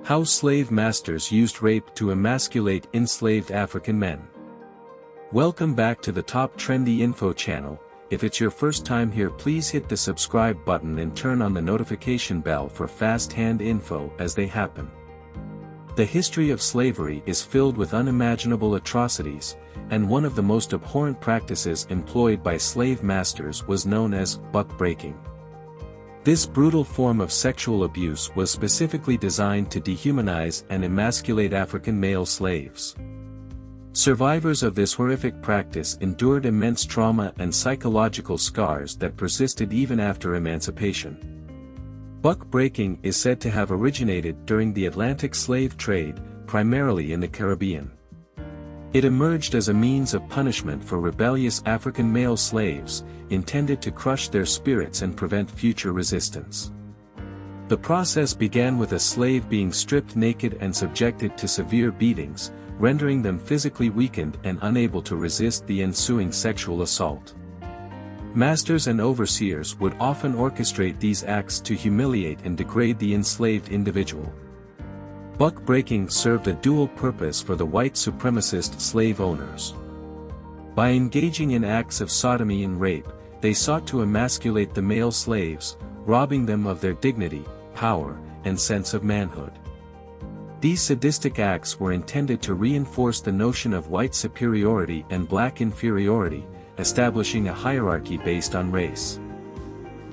How slave masters used rape to emasculate enslaved African men. Welcome back to the top trendy info channel. If it's your first time here, please hit the subscribe button and turn on the notification bell for fast-hand info as they happen. The history of slavery is filled with unimaginable atrocities, and one of the most abhorrent practices employed by slave masters was known as buck-breaking. This brutal form of sexual abuse was specifically designed to dehumanize and emasculate African male slaves. Survivors of this horrific practice endured immense trauma and psychological scars that persisted even after emancipation. Buck-breaking is said to have originated during the Atlantic slave trade, primarily in the Caribbean. It emerged as a means of punishment for rebellious African male slaves, intended to crush their spirits and prevent future resistance. The process began with a slave being stripped naked and subjected to severe beatings, rendering them physically weakened and unable to resist the ensuing sexual assault. Masters and overseers would often orchestrate these acts to humiliate and degrade the enslaved individual. Buck-breaking served a dual purpose for the white supremacist slave owners. By engaging in acts of sodomy and rape, they sought to emasculate the male slaves, robbing them of their dignity, power, and sense of manhood. These sadistic acts were intended to reinforce the notion of white superiority and black inferiority, establishing a hierarchy based on race.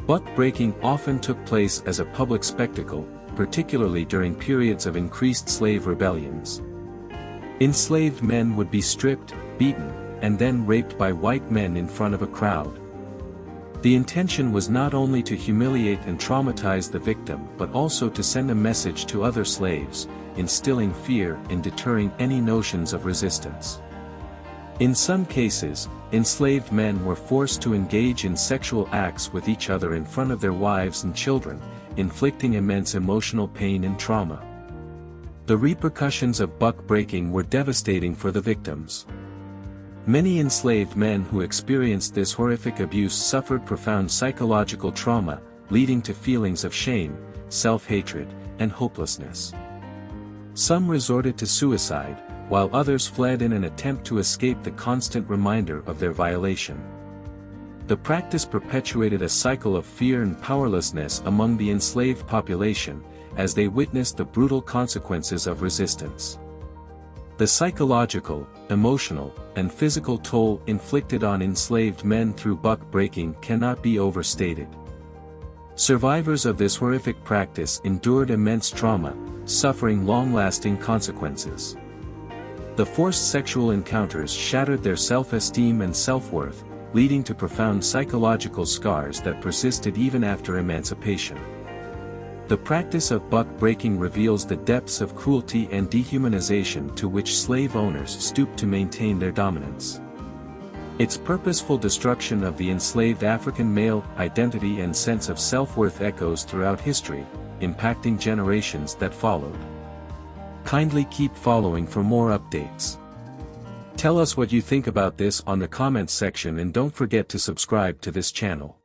Buck-breaking often took place as a public spectacle, particularly during periods of increased slave rebellions. Enslaved men would be stripped, beaten, and then raped by white men in front of a crowd. The intention was not only to humiliate and traumatize the victim but also to send a message to other slaves, instilling fear and deterring any notions of resistance. In some cases, enslaved men were forced to engage in sexual acts with each other in front of their wives and children, inflicting immense emotional pain and trauma. The repercussions of buck-breaking were devastating for the victims. Many enslaved men who experienced this horrific abuse suffered profound psychological trauma, leading to feelings of shame, self-hatred, and hopelessness. Some resorted to suicide, while others fled in an attempt to escape the constant reminder of their violation. The practice perpetuated a cycle of fear and powerlessness among the enslaved population, as they witnessed the brutal consequences of resistance. The psychological, emotional, and physical toll inflicted on enslaved men through buck-breaking cannot be overstated. Survivors of this horrific practice endured immense trauma, suffering long-lasting consequences. The forced sexual encounters shattered their self-esteem and self-worth, leading to profound psychological scars that persisted even after emancipation. The practice of buck-breaking reveals the depths of cruelty and dehumanization to which slave owners stooped to maintain their dominance. Its purposeful destruction of the enslaved African male identity and sense of self-worth echoes throughout history, impacting generations that followed. Kindly keep following for more updates. Tell us what you think about this on the comments section and don't forget to subscribe to this channel.